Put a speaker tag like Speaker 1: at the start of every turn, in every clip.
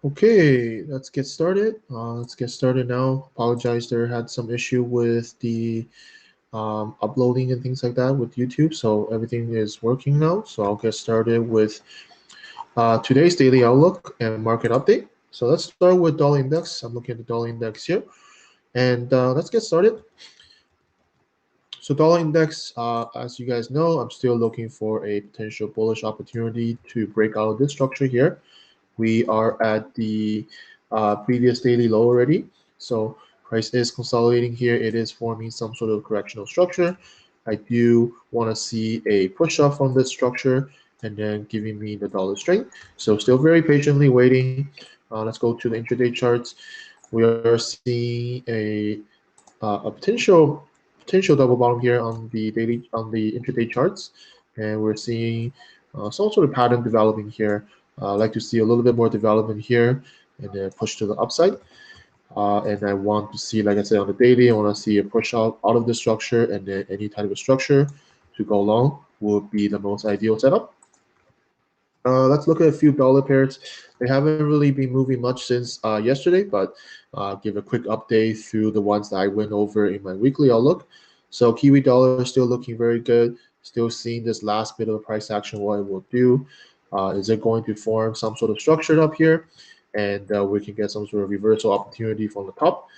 Speaker 1: Okay, let's get started. Let's get started now. Apologize, there had some issue with the uploading and things like that with YouTube, so everything is working now. So I'll get started with today's daily outlook and market update. So let's start with dollar index. I'm looking at the dollar index here, and let's get started. So dollar index, as you guys know, I'm still looking for a potential bullish opportunity to break out of this structure here. We are at the previous daily low already. So price is consolidating here. It is forming some sort of correctional structure. I do want to see a push up from this structure and then giving me the dollar strength. So still very patiently waiting. Let's go to the intraday charts. We are seeing a potential double bottom here on the intraday charts, and we're seeing some sort of pattern developing here. I'd like to see a little bit more development here and then push to the upside. And I want to see, like I said, on the daily, I want to see a push out of the structure, and then any type of structure to go long would be the most ideal setup. Let's look at a few dollar pairs. They haven't really been moving much since yesterday, but give a quick update through the ones that I went over in my weekly outlook. So Kiwi dollar is still looking very good. Still seeing this last bit of price action, what it will do. Is it going to form some sort of structure up here? And we can get some sort of reversal opportunity from the top.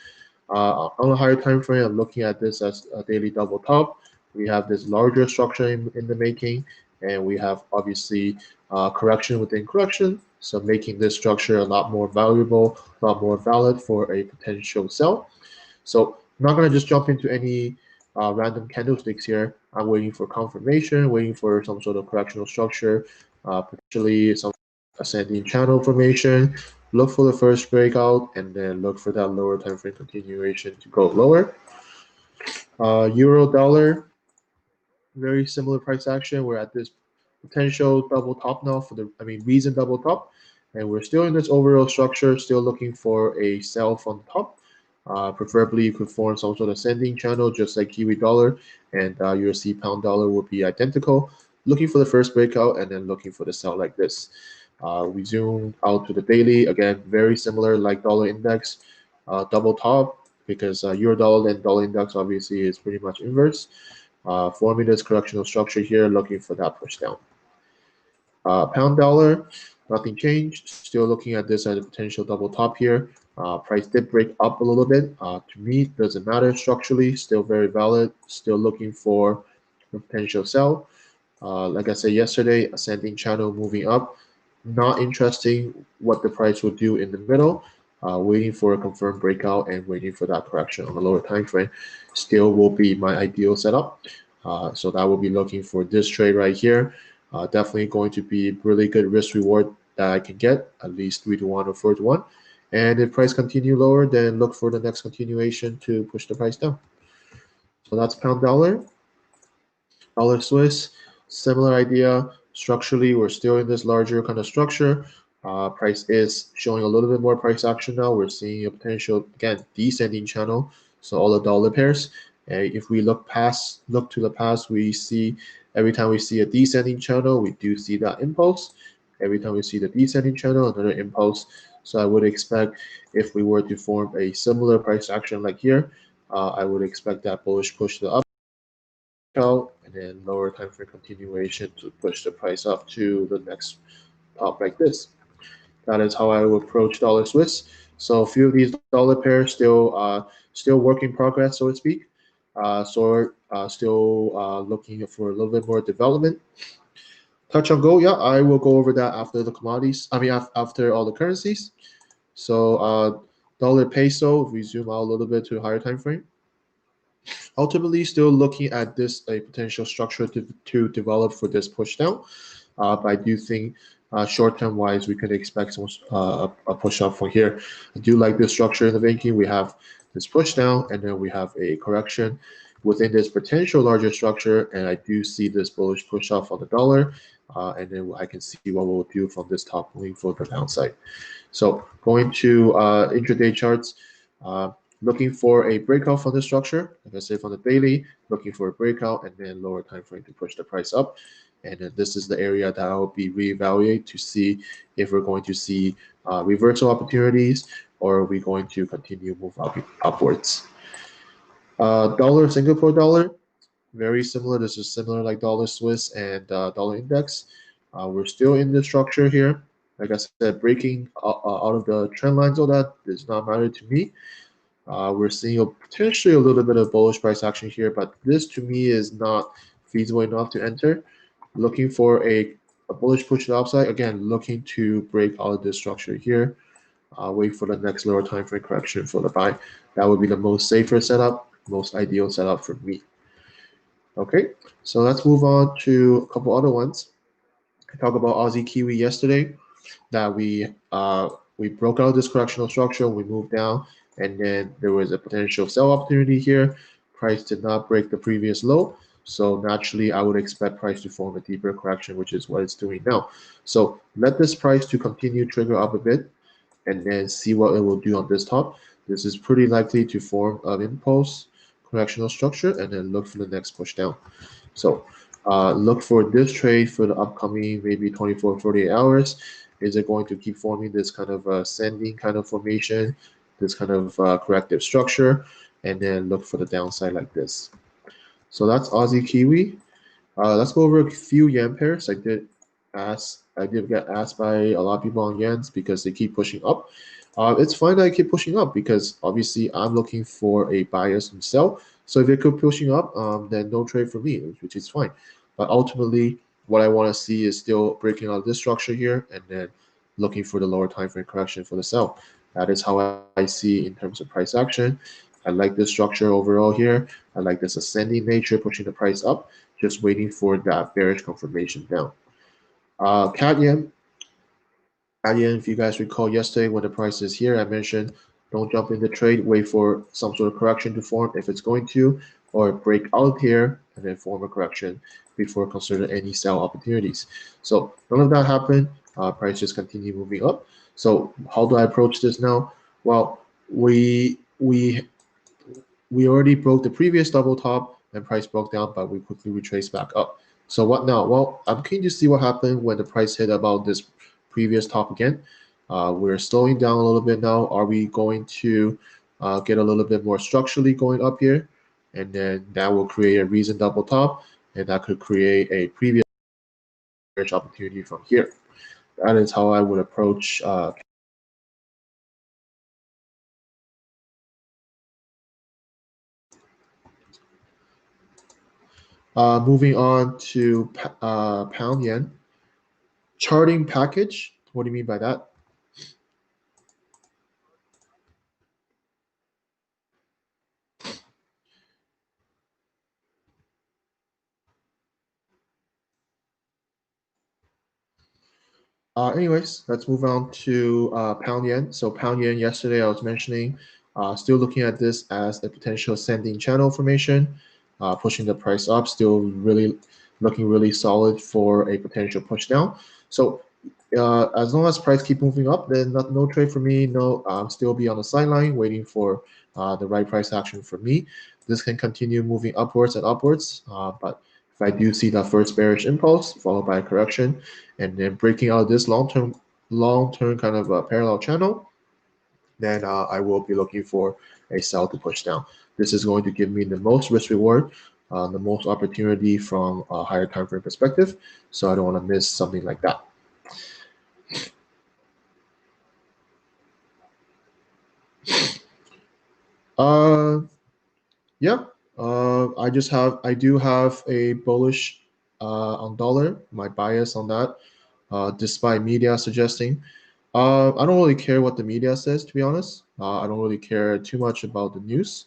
Speaker 1: On a higher time frame, I'm looking at this as a daily double top. We have this larger structure in the making, and we have obviously correction within correction, so making this structure a lot more valuable, a lot more valid for a potential sell. So I'm not going to just jump into any random candlesticks here. I'm waiting for confirmation, waiting for some sort of correctional structure, potentially some ascending channel formation. Look for the first breakout and then look for that lower time frame continuation to go lower. Euro dollar, very similar price action. We're at this potential double top now reason double top, and we're still in this overall structure, still looking for a sell from the top. Preferably, you could form some sort of ascending channel, just like Kiwi dollar and USD pound dollar will be identical. Looking for the first breakout and then looking for the sell like this. We zoom out to the daily, again, very similar like dollar index, double top because euro dollar and dollar index obviously is pretty much inverse. Forming this correctional structure here, looking for that push down. Pound dollar, nothing changed. Still looking at this as a potential double top here. Price did break up a little bit. To me, doesn't matter structurally. Still very valid. Still looking for a potential sell. Like I said yesterday, ascending channel moving up. Not interesting what the price will do in the middle. Waiting for a confirmed breakout and waiting for that correction on the lower time frame. Still will be my ideal setup. So that will be looking for this trade right here. Definitely going to be really good risk reward that I can get, at least 3 to 1 or 4 to 1. And if price continue lower, then look for the next continuation to push the price down. So that's pound dollar. Dollar Swiss, similar idea. Structurally, we're still in this larger kind of structure. Price is showing a little bit more price action now. We're seeing a potential, again, descending channel. So all the dollar pairs. If we look to the past, we see every time we see a descending channel, we do see that impulse. Every time we see the descending channel, another impulse. So I would expect if we were to form a similar price action like here, I would expect that bullish push to the up and then lower time frame continuation to push the price up to the next top like this. That is how I would approach dollar Swiss. So a few of these dollar pairs still work in progress, so to speak. Still looking for a little bit more development. Touch on gold, yeah, I will go over that after the commodities. After all the currencies. So dollar peso, if we zoom out a little bit to a higher time frame. Ultimately, still looking at this a potential structure to develop for this push down. But I do think short-term wise, we could expect some a push up from here. I do like this structure in the banking. We have this push down, and then we have a correction within this potential larger structure. And I do see this bullish push up on the dollar. And then I can see what we'll do from this top moving for the downside. So going to intraday charts. looking for a breakout from the structure. Like I said, from the daily, looking for a breakout and then lower time frame to push the price up. And then this is the area that I'll be reevaluate to see if we're going to see reversal opportunities or are we going to continue move upwards. Dollar, Singapore dollar, very similar. This is similar like dollar Swiss and dollar index. We're still in the structure here. Like I said, breaking out of the trend lines, all that does not matter to me. We're seeing potentially a little bit of bullish price action here, but this to me is not feasible enough to enter. Looking for a bullish push to the upside. Again, looking to break out of this structure here. Wait for the next lower time frame correction for the buy. That would be the most safer setup, most ideal setup for me. Okay, so let's move on to a couple other ones. I talked about Aussie Kiwi yesterday, that we broke out this correctional structure, we moved down, and then there was a potential sell opportunity here. Price did not break the previous low, so naturally I would expect price to form a deeper correction, which is what it's doing now. So let this price to continue trigger up a bit, and then see what it will do on this top. This is pretty likely to form an impulse correctional structure, and then look for the next push down. So look for this trade for the upcoming maybe 24, 48 hours. Is it going to keep forming this kind of ascending kind of formation, this kind of corrective structure, and then look for the downside like this. So that's Aussie Kiwi. Let's go over a few yen pairs. I did get asked by a lot of people on yens because they keep pushing up. It's fine that I keep pushing up because obviously I'm looking for a bias and sell. So if it keep pushing up, then no trade for me, which is fine. But ultimately, what I want to see is still breaking out this structure here and then looking for the lower time frame correction for the sell. That is how I see in terms of price action. I like this structure overall here. I like this ascending nature pushing the price up, just waiting for that bearish confirmation down. CAD yen, if you guys recall yesterday when the price is here, I mentioned don't jump in the trade, wait for some sort of correction to form if it's going to, or break out here and then form a correction before consider any sell opportunities. So none of that happened. Price just continue moving up. So how do I approach this now? Well, we already broke the previous double top and price broke down, but we quickly retraced back up. So what now? Well, I'm keen to see what happened when the price hit about this previous top again. We're slowing down a little bit now. Are we going to get a little bit more structurally going up here? And then that will create a reason double top, and that could create a previous opportunity from here. That is how I would approach moving on to pound yen. Charting package. What do you mean by that? Anyways, let's move on to pound yen. So pound yen yesterday I was mentioning, still looking at this as a potential ascending channel formation, pushing the price up, still really looking really solid for a potential push down. So as long as price keep moving up, then no trade for me. No, still be on the sideline waiting for the right price action for me. This can continue moving upwards and upwards, but if I do see that first bearish impulse followed by a correction, and then breaking out this long-term kind of parallel channel, then I will be looking for a sell to push down. This is going to give me the most risk reward, the most opportunity from a higher time frame perspective. So I don't want to miss something like that. Yeah, I do have a bullish on dollar, my bias on that, despite media suggesting. I don't really care what the media says, to be honest. I don't really care too much about the news.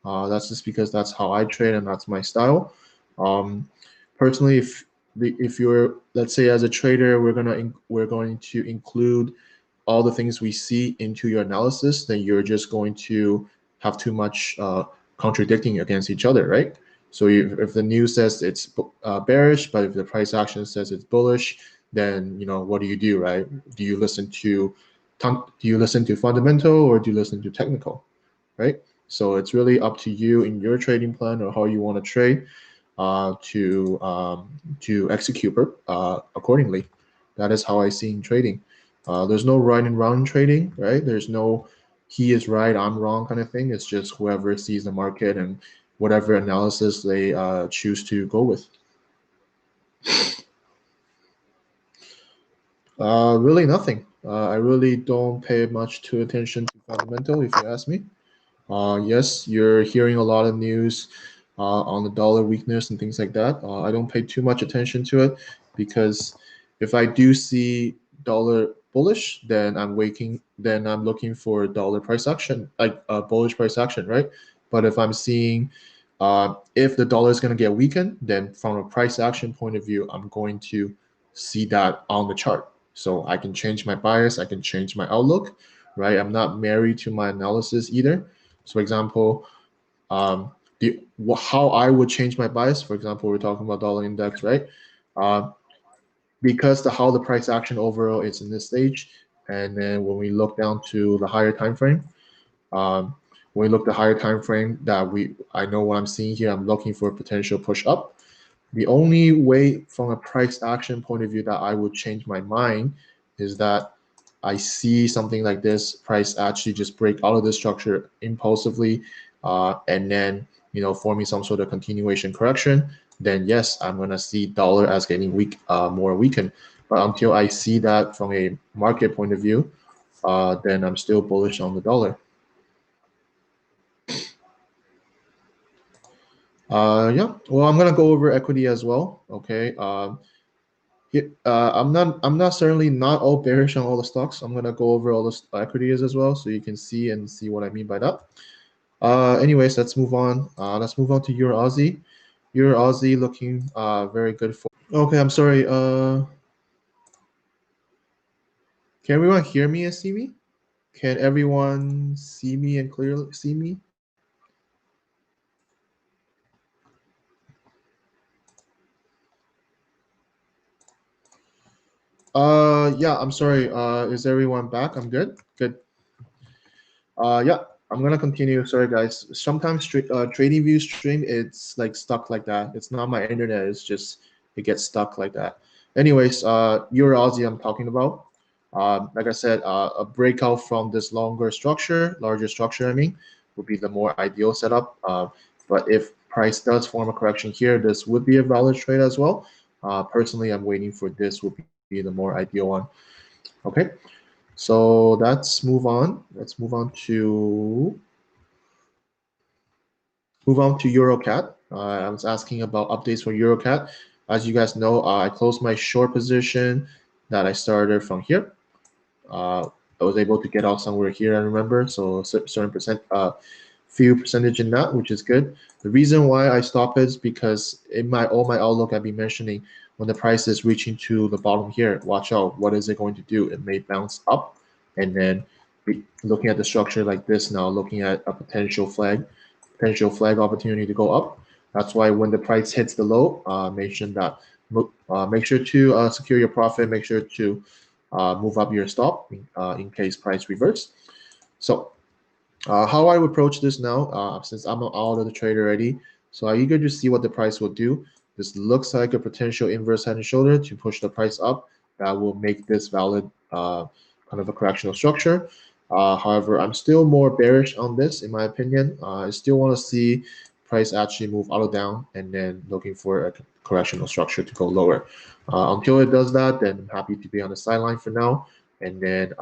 Speaker 1: That's just because that's how I trade and that's my style. Um, Personally, if you're, let's say as a trader, we're going to include all the things we see into your analysis, then you're just going to have too much contradicting against each other, right? So if the news says it's bearish, but if the price action says it's bullish, then what do, right? Do you listen to fundamental or do you listen to technical, right? So it's really up to you in your trading plan or how you want to trade to execute accordingly. That is how I see in trading. There's no right and wrong in trading, right? There's no he is right, I'm wrong kind of thing. It's just whoever sees the market and whatever analysis they choose to go with. Really nothing. I really don't pay much to attention to fundamental, if you ask me. Yes, you're hearing a lot of news on the dollar weakness and things like that. I don't pay too much attention to it because if I do see dollar bullish, then I'm looking for dollar price action, like bullish price action, right? But if I'm seeing if the dollar is going to get weakened, then from a price action point of view, I'm going to see that on the chart. So I can change my bias, I can change my outlook, right? I'm not married to my analysis either. So, for example, how I would change my bias. For example, we're talking about dollar index, right? Uh, because how the price action overall is in this stage, and then when we look down to the higher time frame, um, when we look the higher time frame I know what I'm seeing here. I'm looking for a potential push up. The only way from a price action point of view that I would change my mind is that I see something like this price actually just break out of the structure impulsively, and then forming some sort of continuation correction. Then yes, I'm gonna see dollar as getting weak, more weakened. But until I see that from a market point of view, then I'm still bullish on the dollar. Yeah. Well, I'm gonna go over equity as well. Okay. I'm not certainly not all bearish on all the stocks. I'm gonna go over all the equities as well, so you can see what I mean by that. Anyways, let's move on. Let's move on to Euro Aussie. Euro Aussie looking very good for. Okay, I'm sorry. Can everyone hear me and see me? Can everyone see me and clearly see me? Yeah. I'm sorry. Is everyone back? I'm good. Good. Yeah, I'm gonna continue. Sorry, guys. Sometimes Trading View stream, it's like stuck like that. It's not my internet. It's just it gets stuck like that. Anyways, Euro Aussie I'm talking about. Like I said, a breakout from this larger structure, I mean, would be the more ideal setup. But if price does form a correction here, this would be a valid trade as well. Personally, I'm waiting for this would be the more ideal one. Okay. So let's move on. Let's move on to EuroCat. I was asking about updates for EuroCat. As you guys know, I closed my short position that I started from here. I was able to get out somewhere here, I remember. So certain few percentage in that, which is good. The reason why I stopped is because in all my outlook, I've been mentioning when the price is reaching to the bottom here, watch out. What is it going to do? It may bounce up, and then looking at the structure like this now, looking at a potential flag opportunity to go up. That's why when the price hits the low, mention that make sure to secure your profit. Make sure to move up your stop in case price reverse. So how I would approach this now, since I'm out of the trade already, so I'm eager to see what the price will do. This looks like a potential inverse head and shoulder to push the price up. That will make this valid kind of a correctional structure. However, I'm still more bearish on this, in my opinion. I still want to see price actually move out of down and then looking for a correctional structure to go lower. Until it does that, then I'm happy to be on the sideline for now, and then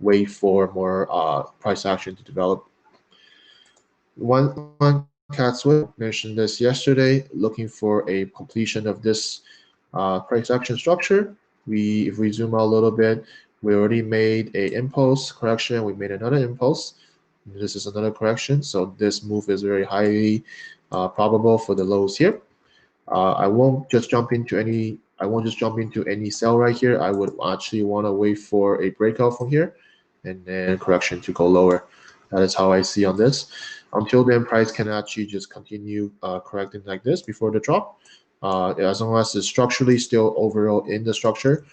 Speaker 1: wait for more price action to develop. One cat swim mentioned this yesterday, looking for a completion of this price action structure. If we zoom out a little bit, we already made a impulse correction. We made another impulse. This is another correction. So this move is very highly probable for the lows here. I won't just jump into any sell right here. I would actually want to wait for a breakout from here and then correction to go lower. That is how I see on this. Until then, price can actually just continue correcting like this before the drop. As long as it's structurally still overall in the structure,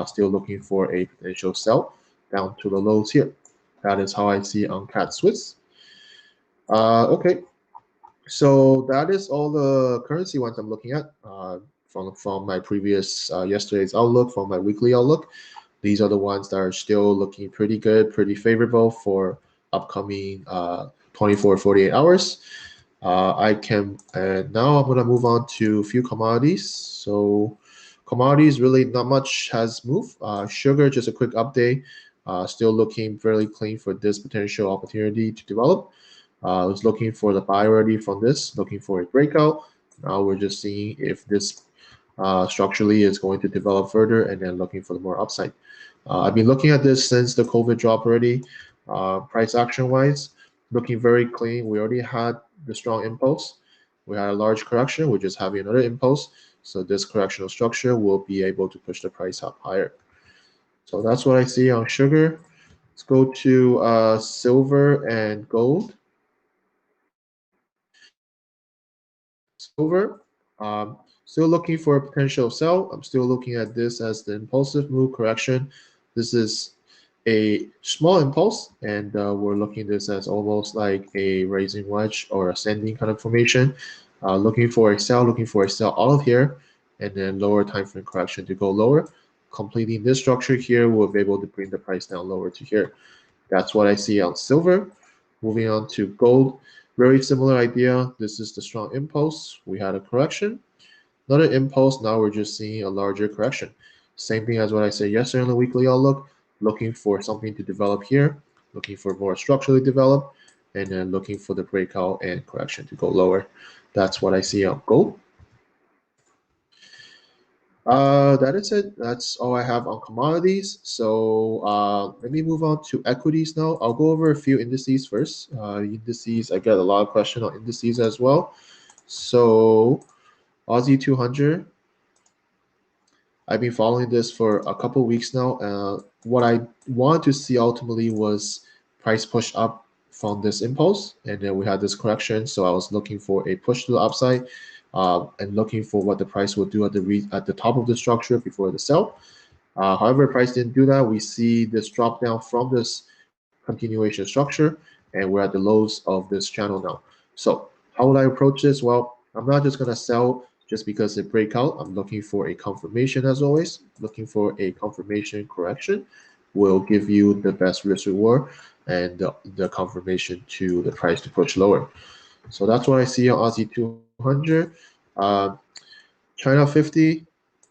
Speaker 1: still looking for a potential sell down to the lows here. That is how I see on Cat Swiss. Okay, so that is all the currency ones I'm looking at from my previous yesterday's outlook, from my weekly outlook. These are the ones that are still looking pretty good, pretty favorable for upcoming 24, 48 hours. I can, and now I'm going to move on to a few commodities. So, commodities really not much has moved. Sugar, just a quick update, still looking fairly clean for this potential opportunity to develop. I was looking for the buy already from this, looking for a breakout. Now we're just seeing if this structurally is going to develop further and then looking for the more upside. I've been looking at this since the COVID drop already. Price action wise, looking very clean. We already had the strong impulse. We had a large correction. We're just having another impulse. So this correctional structure will be able to push the price up higher. So that's what I see on sugar. Let's go to silver and gold. Silver, still looking for a potential sell. I'm still looking at this as the impulsive move correction. This is a small impulse, and we're looking at this as almost like a raising wedge or ascending kind of formation. Looking for a sell, looking for a sell out of here, and then lower time frame correction to go lower. Completing this structure here, we'll be able to bring the price down lower to here. That's what I see on silver. Moving on to gold, very similar idea. This is the strong impulse. We had a correction, another impulse. Now we're just seeing a larger correction. Same thing as what I said yesterday in the weekly outlook. Looking for something to develop here, looking for more structurally develop, and then looking for the breakout and correction to go lower. That's what I see on gold. That is it. That's all I have on commodities. So let me move on to equities now. I'll go over a few indices first. Indices, I get a lot of questions on indices as well. So Aussie 200, I've been following this for a couple of weeks now. What I wanted to see ultimately was price push up from this impulse, and then we had this correction. So I was looking for a push to the upside, and looking for what the price will do at the top of the structure before the sell. However, price didn't do that. We see this drop down from this continuation structure, and we're at the lows of this channel now. So how would I approach this? Well, I'm not just going to sell just because it break out. I'm looking for a confirmation as always. Looking for a confirmation correction will give you the best risk reward and the confirmation to the price to push lower. So that's what I see on Aussie 200. Uh, China 50,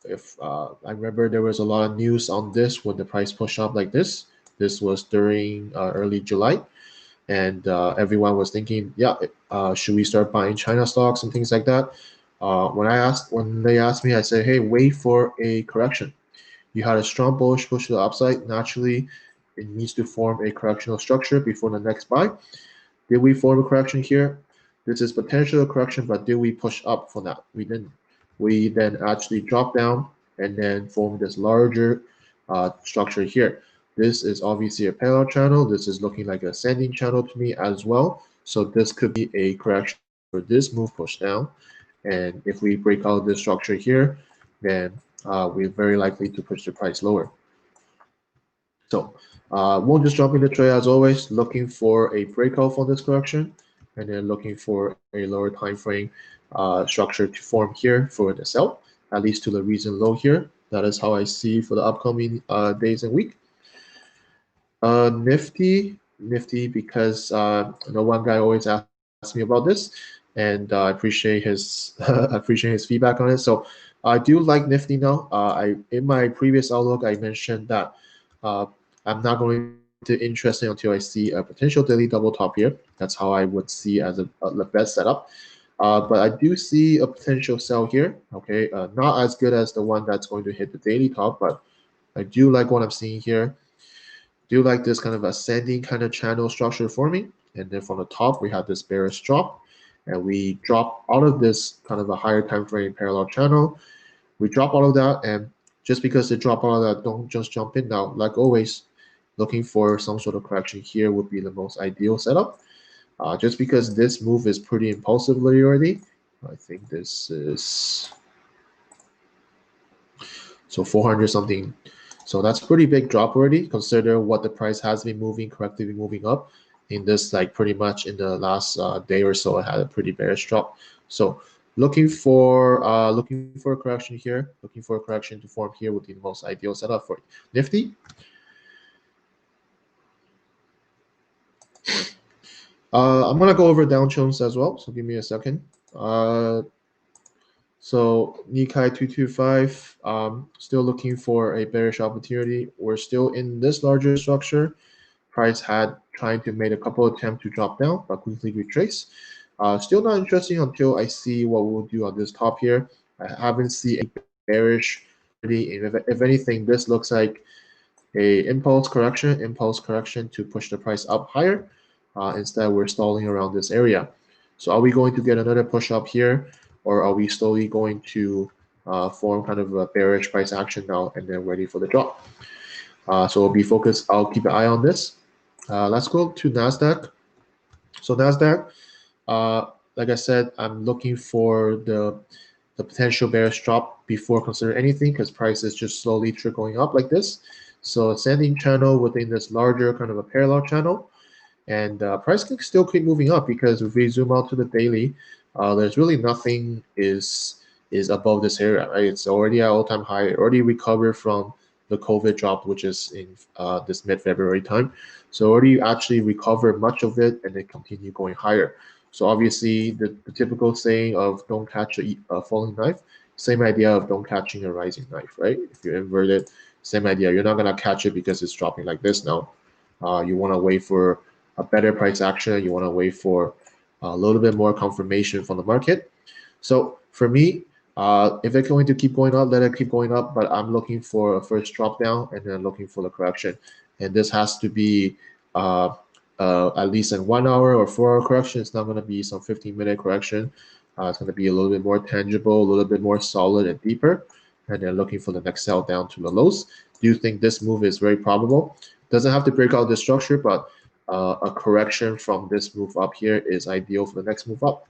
Speaker 1: if I remember there was a lot of news on this when the price pushed up like this. This was during early July, and everyone was thinking, yeah, should we start buying China stocks and things like that? When they asked me, I said, hey, wait for a correction. You had a strong bullish push to the upside. Naturally, it needs to form a correctional structure before the next buy. Did we form a correction here? This is potential correction, but did we push up for that? We didn't. We then actually dropped down and then formed this larger structure here. This is obviously a parallel channel. This is looking like a ascending channel to me as well. So this could be a correction for this move push down. And if we break out this structure here, then we're very likely to push the price lower. So we'll just jump into trade as always, looking for a breakout for this correction, and then looking for a lower time frame structure to form here for the sell, at least to the recent low here. That is how I see for the upcoming days and week. Nifty, because no one guy always asks me about this, and I appreciate his appreciate his feedback on it. So I do like Nifty now. I in my previous outlook I mentioned that I'm not going to interested until I see a potential daily double top here. That's how I would see as the best setup. But I do see a potential sell here. Okay, not as good as the one that's going to hit the daily top, but I do like what I'm seeing here. Do like this kind of ascending kind of channel structure forming. And then from the top, we have this bearish drop. And we drop out of this kind of a higher time frame parallel channel. We drop all of that. And just because they drop all of that, don't just jump in now. Like always, looking for some sort of correction here would be the most ideal setup. Just because this move is pretty impulsively already. I think this is so 400 something. So that's pretty big drop already. Consider what the price has been moving, correctly moving up. in this, like pretty much in the last day or so, it had a pretty bearish drop. So looking for a correction here, looking for a correction to form here would be the most ideal setup for Nifty. I'm gonna go over Dow Jones as well, so give me a second. So Nikkei 225, still looking for a bearish opportunity. We're still in this larger structure. Price had trying to make a couple attempts to drop down, but quickly retrace. Still not interesting until I see what we'll do on this top here. I haven't seen a bearish. If anything, this looks like a impulse correction to push the price up higher. Instead, we're stalling around this area. So are we going to get another push up here, or are we slowly going to form kind of a bearish price action now and then ready for the drop? So we'll be focused. I'll keep an eye on this. Let's go to Nasdaq. So Nasdaq, like I said, I'm looking for the potential bearish drop before considering anything because price is just slowly trickling up like this. So ascending channel within this larger kind of a parallel channel, and price can still keep moving up because if we zoom out to the daily, there's really nothing is above this area, right? It's already at all-time high. It already recovered from the COVID drop, which is in this mid-February time. So already actually recovered much of it and then continue going higher. So obviously the typical saying of don't catch a falling knife, same idea of don't catching a rising knife, right? If you invert it, same idea. You're not gonna catch it because it's dropping like this now. You want to wait for a better price action. You want to wait for a little bit more confirmation from the market. So for me, if it's going to keep going up, let it keep going up. But I'm looking for a first drop down and then looking for the correction. And this has to be at least in 1 hour or 4 hour correction. It's not going to be some 15-minute correction. It's going to be a little bit more tangible, a little bit more solid and deeper. And then looking for the next sell down to the lows. Do you think this move is very probable? Doesn't have to break out the structure, but a correction from this move up here is ideal for the next move up.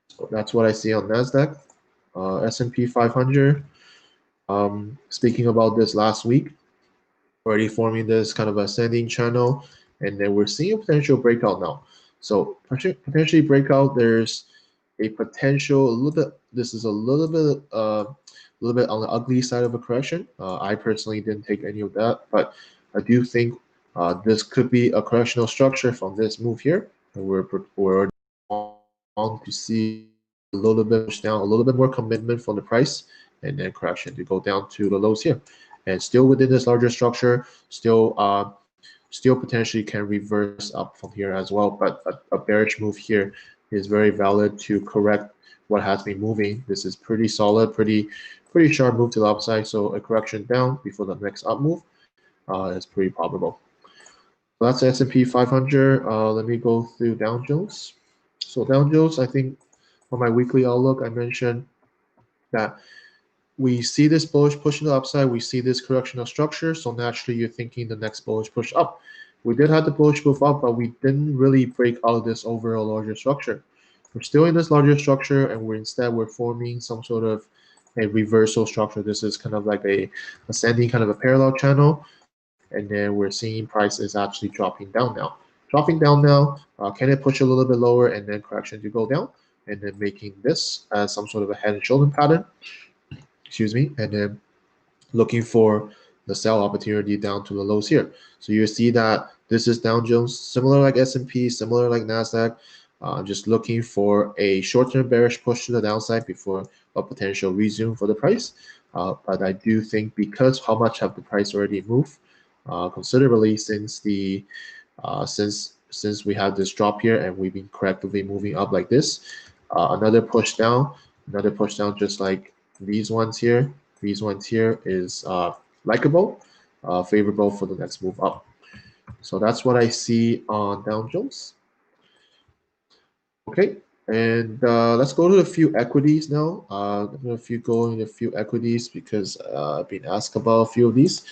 Speaker 1: So that's what I see on Nasdaq. S&P 500. Speaking about this last week, already forming this kind of ascending channel, and then we're seeing a potential breakout now. So potentially breakout. There's a potential a little bit. This is a little bit on the ugly side of a correction. I personally didn't take any of that, but I do think this could be a correctional structure from this move here. And we're already on to see a little bit push down, a little bit more commitment from the price, and then correction to go down to the lows here. And still within this larger structure, still potentially can reverse up from here as well. But a bearish move here is very valid to correct what has been moving. This is pretty solid, pretty sharp move to the upside. So a correction down before the next up move is pretty probable. So that's S&P 500. Let me go through Dow Jones. So Dow Jones, I think on my weekly outlook, I mentioned that we see this bullish push to the upside. We see this correctional structure. So naturally, you're thinking the next bullish push up. We did have the bullish move up, but we didn't really break out of this overall larger structure. We're still in this larger structure, and we're forming some sort of a reversal structure. This is kind of like a ascending kind of a parallel channel, and then we're seeing price is actually dropping down now. Can it push a little bit lower and then correction to go down, and then making this as some sort of a head and shoulder pattern? Excuse me, and then looking for the sell opportunity down to the lows here. So you see that this is Dow Jones, similar like S&P, similar like Nasdaq. I'm just looking for a short-term bearish push to the downside before a potential resume for the price. But I do think because how much have the price already moved considerably since the since we had this drop here and we've been correctively moving up like this, another push down just like these ones here is likable, favorable for the next move up. So that's what I see on Dow Jones. Okay, and let's go to a few equities now. I'm going to go into a few equities because I've been asked about a few of these.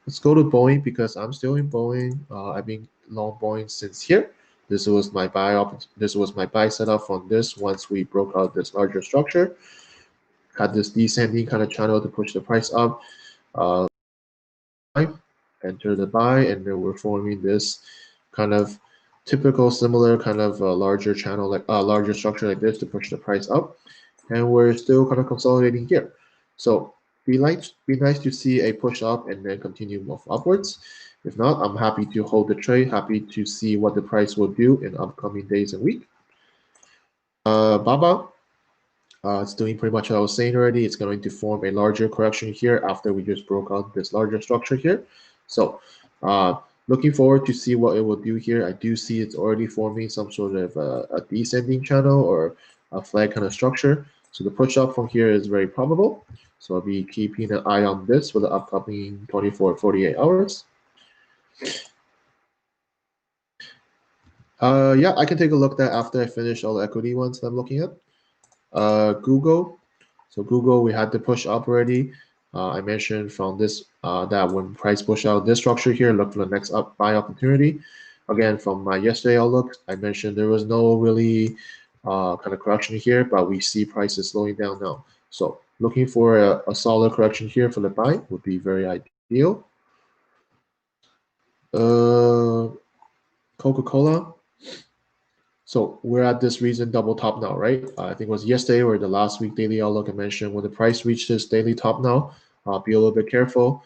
Speaker 1: Let's go to Boeing because I'm still in Boeing. I've been long Boeing since here. This was my buy setup from this once we broke out this larger structure. Had this descending kind of channel to push the price up. Enter the buy, and then we're forming this kind of typical similar kind of larger channel, like larger structure like this to push the price up, and we're still kind of consolidating here. So be nice to see a push up and then continue move upwards. If not, I'm happy to hold the trade, happy to see what the price will do in upcoming days and week. Baba, it's doing pretty much what I was saying already. It's going to form a larger correction here after we just broke out this larger structure here. So looking forward to see what it will do here. I do see it's already forming some sort of a descending channel or a flag kind of structure. So the push up from here is very probable. So I'll be keeping an eye on this for the upcoming 24, 48 hours. Yeah, I can take a look at that after I finish all the equity ones that I'm looking at. Google. So Google, we had to push up already. I mentioned from this that when price push out this structure here, look for the next up buy opportunity. Again, from my yesterday outlook, I mentioned there was no really kind of correction here, but we see prices slowing down now. So looking for a solid correction here for the buy would be very ideal. Coca-Cola. So we're at this recent double top now, right? I think it was yesterday or the last week daily outlook I mentioned when the price reached this daily top now, be a little bit careful.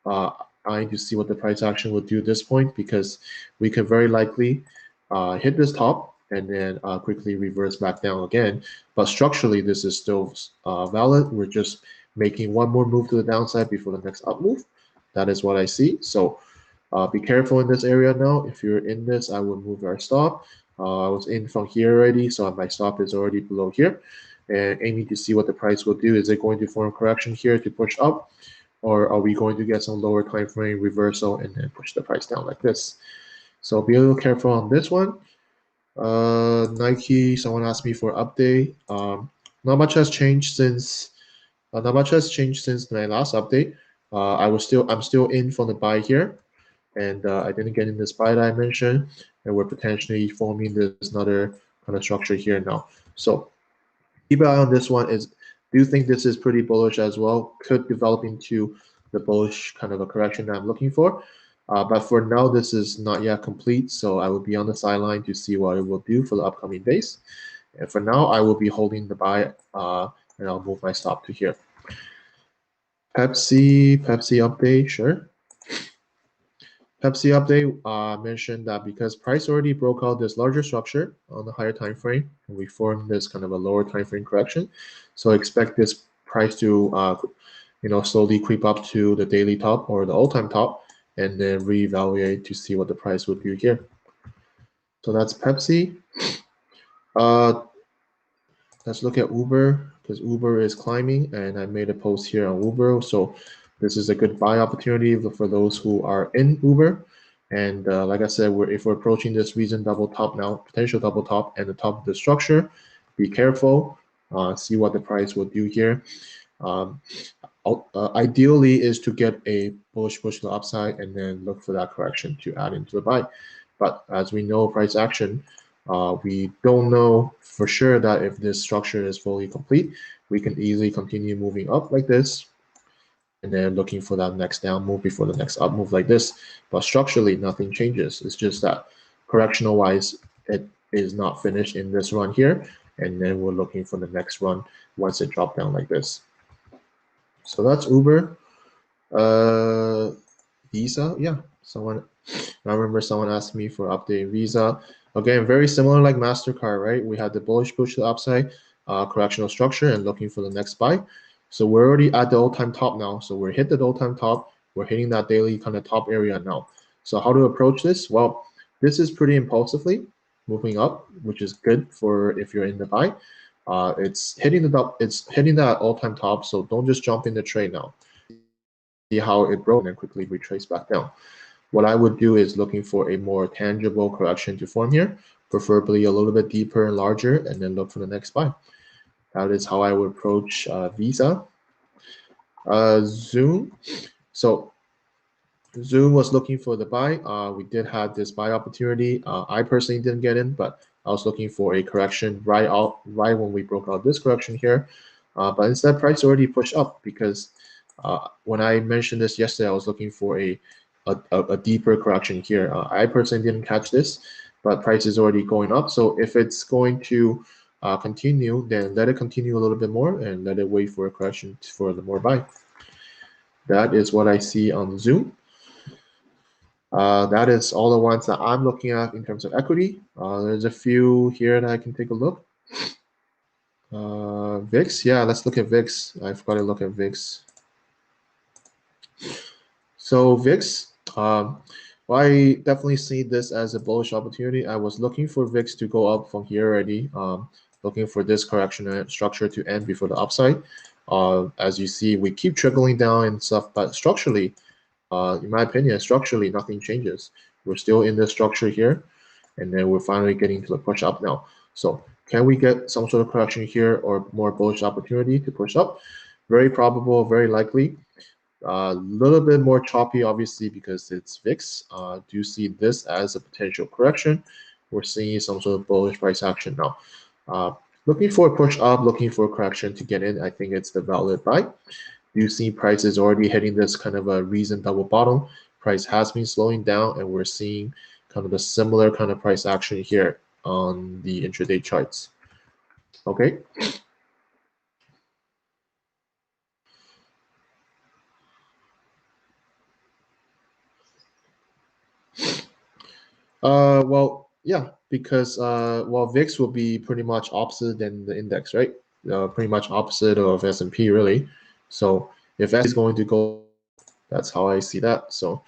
Speaker 1: I need to see what the price action will do at this point because we could very likely hit this top and then quickly reverse back down again. But structurally, this is still valid. We're just making one more move to the downside before the next up move. That is what I see. So be careful in this area now. If you're in this, I would move our stop. I was in from here already, so my stop is already below here. And aiming to see what the price will do. Is it going to form correction here to push up? Or are we going to get some lower time frame reversal and then push the price down like this? So be a little careful on this one. Nike, someone asked me for update. Not much has changed since my last update. I'm still in for the buy here, and I didn't get in this buy that I mentioned, and we're potentially forming this another kind of structure here now. So keep an eye on this one. Do think this is pretty bullish as well. Could develop into the bullish kind of a correction that I'm looking for. But for now, this is not yet complete. So I will be on the sideline to see what it will do for the upcoming days. And for now, I will be holding the buy and I'll move my stop to here. Pepsi update, sure. Pepsi update mentioned that because price already broke out this larger structure on the higher time frame, and we formed this kind of a lower time frame correction. So expect this price to slowly creep up to the daily top or the all-time top, and then reevaluate to see what the price would do here. So that's Pepsi. Let's look at Uber because Uber is climbing, and I made a post here on Uber. So this is a good buy opportunity for those who are in Uber. And like I said, if we're approaching this recent double top now, potential double top and the top of the structure, be careful. See what the price will do here. Ideally is to get a bullish push to the upside and then look for that correction to add into the buy. But as we know, price action, we don't know for sure that if this structure is fully complete, we can easily continue moving up like this and then looking for that next down move before the next up move like this. But structurally, nothing changes. It's just that correctional wise, it is not finished in this run here. And then we're looking for the next run once it dropped down like this. So that's Uber. Visa, yeah. I remember someone asked me for update Visa. Again, very similar like MasterCard, right? We had the bullish push to the upside, correctional structure, and looking for the next buy. So we're already at the all-time top now. So we're hit the all-time top. We're hitting that daily kind of top area now. So how to approach this? Well, this is pretty impulsively moving up, which is good for if you're in the buy. It's hitting that all-time top. So don't just jump in the trade now. See how it broke and then quickly retrace back down. What I would do is looking for a more tangible correction to form here, preferably a little bit deeper and larger, and then look for the next buy. That is how I would approach Visa. Zoom. So Zoom was looking for the buy. We did have this buy opportunity. I personally didn't get in, but I was looking for a correction right when we broke out this correction here. But instead, price already pushed up because when I mentioned this yesterday, I was looking for a deeper correction here. I personally didn't catch this, but price is already going up. So if it's going to continue, then let it continue a little bit more and let it wait for a correction for the more buy. That is what I see on Zoom. That is all the ones that I'm looking at in terms of equity. There's a few here that I can take a look. VIX, yeah, let's look at VIX. I forgot to look at VIX. So VIX, well, I definitely see this as a bullish opportunity. I was looking for VIX to go up from here already, looking for this correction structure to end before the upside. As you see, we keep trickling down and stuff, but structurally, in my opinion, structurally, nothing changes. We're still in this structure here, and then we're finally getting to the push up now. So can we get some sort of correction here or more bullish opportunity to push up? Very probable, very likely. A little bit more choppy, obviously, because it's VIX. Do see this as a potential correction. We're seeing some sort of bullish price action now. Looking for a push up, looking for a correction to get in. I think it's the valid buy. You see prices already hitting this kind of a recent double bottom. Price has been slowing down, and we're seeing kind of a similar kind of price action here on the intraday charts. Okay. Well, yeah, because well, VIX will be pretty much opposite than the index, right? Pretty much opposite of S&P, really. So if S is going to go, that's how I see that. So,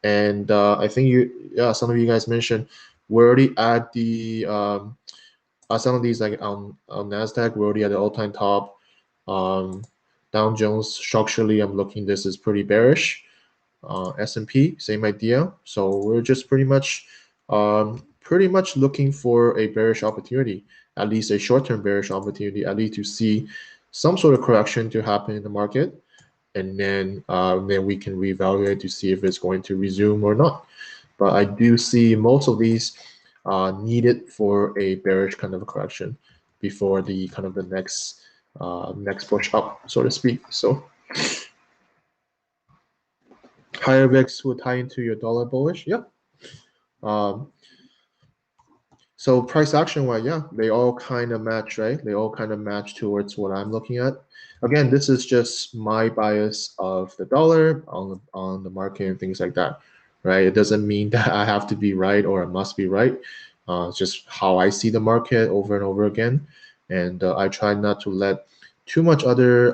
Speaker 1: and I think yeah, some of you guys mentioned we're already at the some of these like on Nasdaq, we're already at the all-time top. Dow Jones structurally, I'm looking. This is pretty bearish. S&P, same idea. So we're just pretty much looking for a bearish opportunity, at least a short-term bearish opportunity, at least to see some sort of correction to happen in the market, and then we can reevaluate to see if it's going to resume or not. But I do see most of these needed for a bearish kind of a correction before the kind of the next push up, so to speak. So higher VIX will tie into your dollar bullish. Yeah. Um, so price action wise, yeah, they all kind of match, right? They all kind of match towards what I'm looking at. Again, this is just my bias of the dollar on the market and things like that, right? It doesn't mean that I have to be right or I must be right. It's just how I see the market over and over again, and I try not to let too much other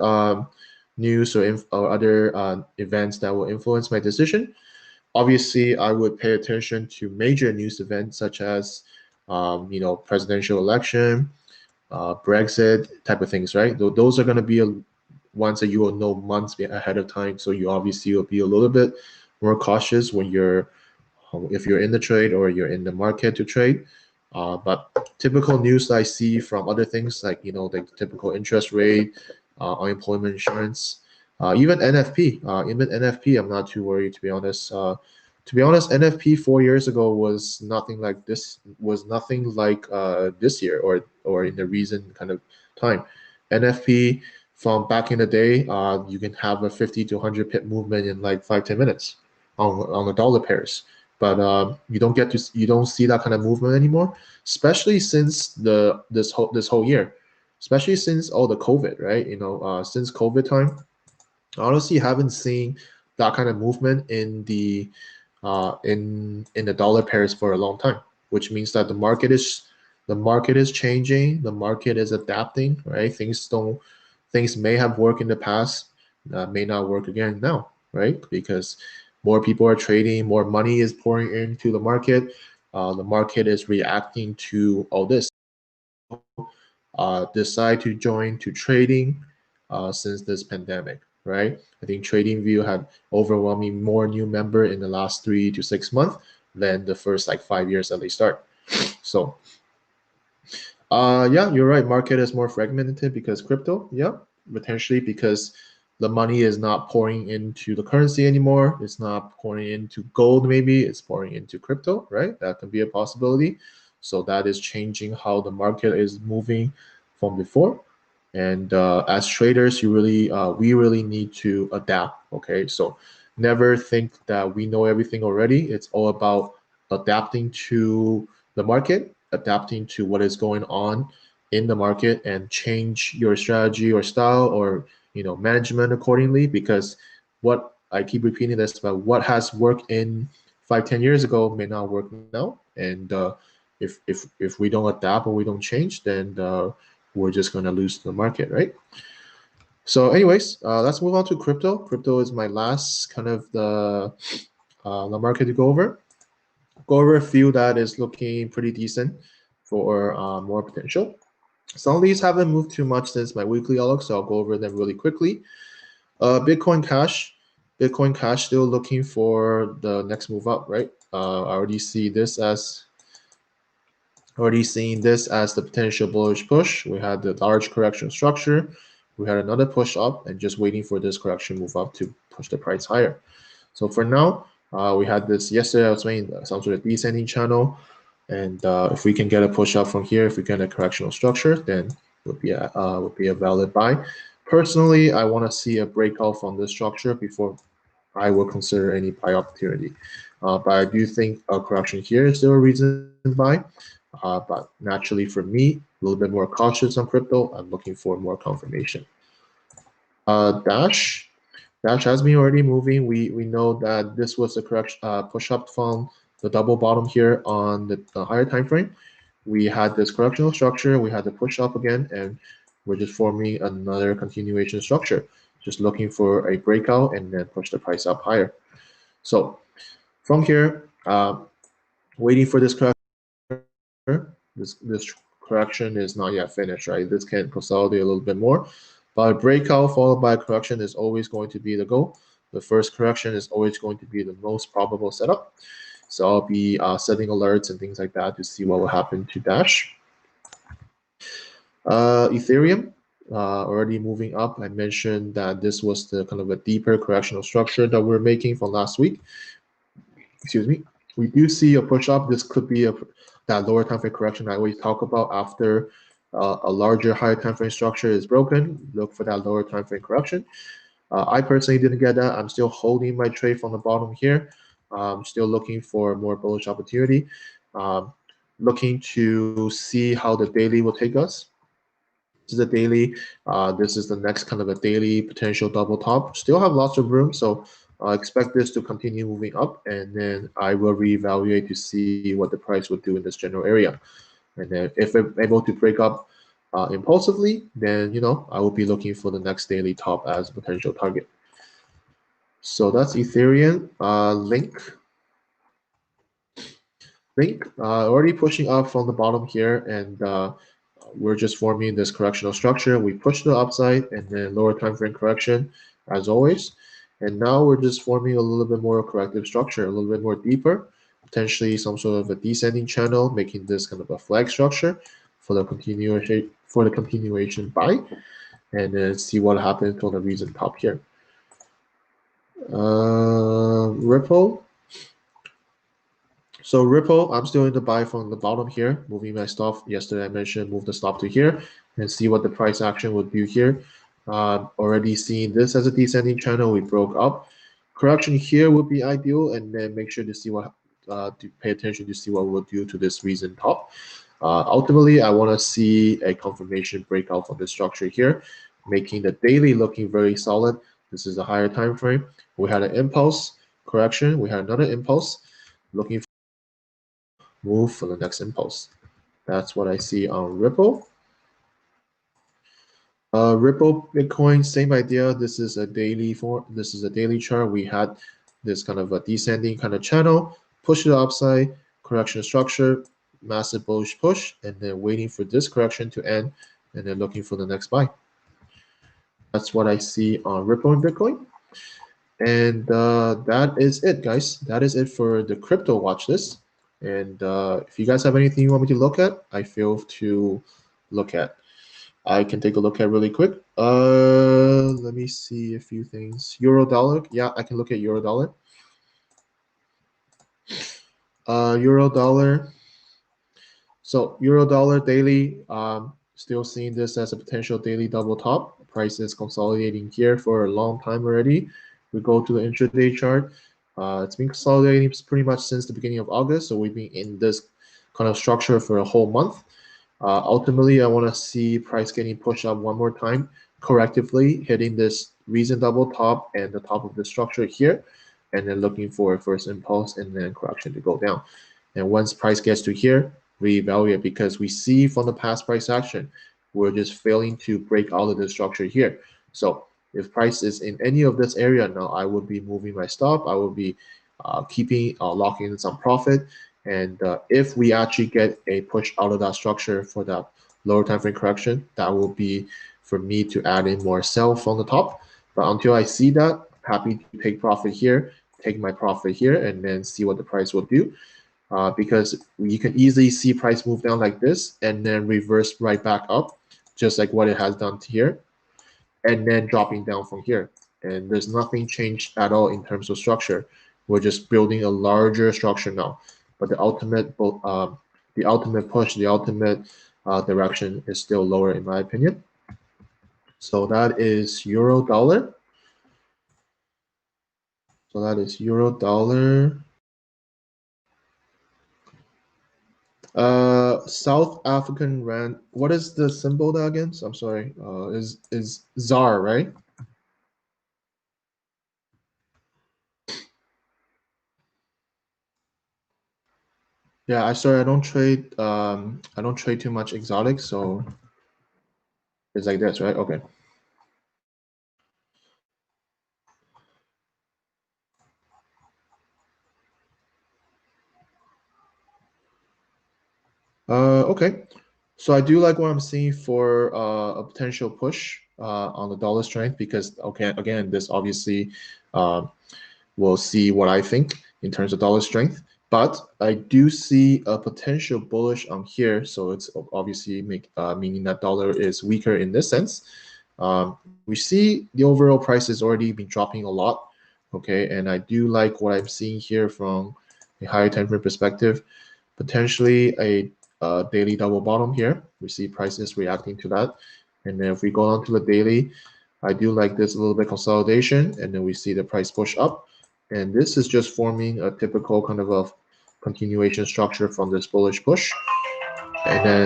Speaker 1: news or other events that will influence my decision. Obviously, I would pay attention to major news events such as, presidential election, Brexit type of things, right? Those are going to be ones that you will know months ahead of time. So you obviously will be a little bit more cautious when if you're in the trade or you're in the market to trade. But typical news I see from other things like, the typical interest rate, unemployment insurance, even NFP. Even NFP, I'm not too worried, to be honest. To be honest, NFP 4 years ago was nothing like this. Was nothing like this year or in the recent kind of time. NFP from back in the day, you can have a 50 to 100 pip movement in like 5-10 minutes on the dollar pairs. But you don't see that kind of movement anymore, especially since this whole year, especially since all the COVID, right? Since COVID time, I honestly haven't seen that kind of movement in the dollar pairs for a long time, which means that the market is changing, the market is adapting, right? Things may have worked in the past, may not work again now, right? Because more people are trading, more money is pouring into the market is reacting to all this. Decide to join to trading since this pandemic, right? I think TradingView had overwhelming more new member in the last 3 to 6 months than the first like 5 years that they start. So yeah, you're right. Market is more fragmented because crypto, yeah, potentially because the money is not pouring into the currency anymore. It's not pouring into gold, maybe it's pouring into crypto, right? That can be a possibility. So that is changing how the market is moving from before. And as traders, we really need to adapt. Okay, so never think that we know everything already. It's all about adapting to the market, adapting to what is going on in the market, and change your strategy or style or management accordingly. Because what I keep repeating this, but what has worked in 5-10 years ago may not work now, and if we don't adapt or we don't change, then we're just going to lose the market, right? So anyways, let's move on to crypto. Crypto is my last kind of the market to go over. Go over a few that is looking pretty decent for more potential. Some of these haven't moved too much since my weekly outlook, so I'll go over them really quickly. Bitcoin Cash still looking for the next move up, right? I already see this as already seeing this as the potential bullish push. We had the large correction structure. We had another push up and just waiting for this correction move up to push the price higher. So for now, we had this yesterday. I was saying some sort of descending channel, and if we can get a push up from here, if we get a correctional structure, then would be a valid buy. Personally, I want to see a breakout from this structure before I will consider any buy opportunity. But I do think a correction here is still a reason to buy. But naturally, for me, a little bit more cautious on crypto. I'm looking for more confirmation. Dash has been already moving. We know that this was a correction push up from the double bottom here on the higher time frame. We had this correctional structure. We had the push up again, and we're just forming another continuation structure. Just looking for a breakout and then push the price up higher. So from here, waiting for this correction. This correction is not yet finished, right? This can consolidate a little bit more, but a breakout followed by a correction is always going to be the goal. The first correction is always going to be the most probable setup. So I'll be setting alerts and things like that to see what will happen to Dash. Ethereum already moving up. I mentioned that this was the kind of a deeper correctional structure that we're making from last week. Excuse me. We do see a push up. This could be that lower time frame correction I always talk about after a larger higher time frame structure is broken. Look for that lower time frame correction. I personally didn't get that. I'm still holding my trade from the bottom here. Still looking for more bullish opportunity. Looking to see how the daily will take us. This is a daily. This is the next kind of a daily potential double top. Still have lots of room, so I expect this to continue moving up, and then I will reevaluate to see what the price would do in this general area. And then if I'm able to break up impulsively, then I will be looking for the next daily top as a potential target. So that's Ethereum. Link already pushing up from the bottom here, and we're just forming this correctional structure. We push the upside and then lower time frame correction as always. And now we're just forming a little bit more corrective structure, a little bit more deeper, potentially some sort of a descending channel, making this kind of a flag structure for the continuation buy, and then see what happens on the recent top here. Ripple. So Ripple, I'm still in the buy from the bottom here, moving my stop. Yesterday I mentioned move the stop to here and see what the price action would do here. Already seeing this as a descending channel, we broke up. Correction here would be ideal, and then make sure to see what to pay attention to see what we'll do to this recent top. Ultimately, I want to see a confirmation breakout from the structure here, making the daily looking very solid. This is a higher time frame. We had an impulse correction. We had another impulse. Looking for move for the next impulse. That's what I see on Ripple. Ripple Bitcoin, same idea. This is a daily chart. We had this kind of a descending kind of channel, push to the upside, correction structure, massive bullish push, and then waiting for this correction to end, and then looking for the next buy. That's what I see on Ripple and Bitcoin. And that is it, guys. That is it for the crypto watch list. And if you guys have anything you want me to look at, I feel to look at. I can take a look at really quick. Let me see a few things. Euro dollar. Yeah, I can look at euro dollar. Euro dollar. So euro dollar daily. Still seeing this as a potential daily double top. Price is consolidating here for a long time already. We go to the intraday chart. It's been consolidating pretty much since the beginning of August. So we've been in this kind of structure for a whole month. Ultimately, I want to see price getting pushed up one more time, correctively hitting this reasonable top and the top of the structure here, and then looking for a first impulse and then correction to go down. And once price gets to here, reevaluate, because we see from the past price action, we're just failing to break out of the structure here. So if price is in any of this area now, I would be moving my stop. I will be locking in some profit. And if we actually get a push out of that structure for that lower time frame correction, that will be for me to add in more sell from the top. But until I see that, happy to take profit here, take my profit here, and then see what the price will do. Because you can easily see price move down like this and then reverse right back up, just like what it has done here, and then dropping down from here. And there's nothing changed at all in terms of structure. We're just building a larger structure now. But the ultimate push, the ultimate direction is still lower in my opinion. So that is euro dollar. So that is euro dollar. South African rand. What is the symbol that again? So I'm sorry. Is ZAR, right? Yeah, I don't trade I don't trade too much exotic, so it's like this, right? Okay. Okay. So I do like what I'm seeing for a potential push on the dollar strength, because okay, again, this obviously uh, we'll see what I think in terms of dollar strength. But I do see a potential bullish on here, so it's obviously meaning that dollar is weaker in this sense. We see the overall price has already been dropping a lot, okay, and I do like what I'm seeing here from a higher time frame perspective. Potentially a daily double bottom here. We see prices reacting to that, and then if we go on to the daily, I do like this a little bit consolidation, and then we see the price push up. And this is just forming a typical kind of a continuation structure from this bullish push. And then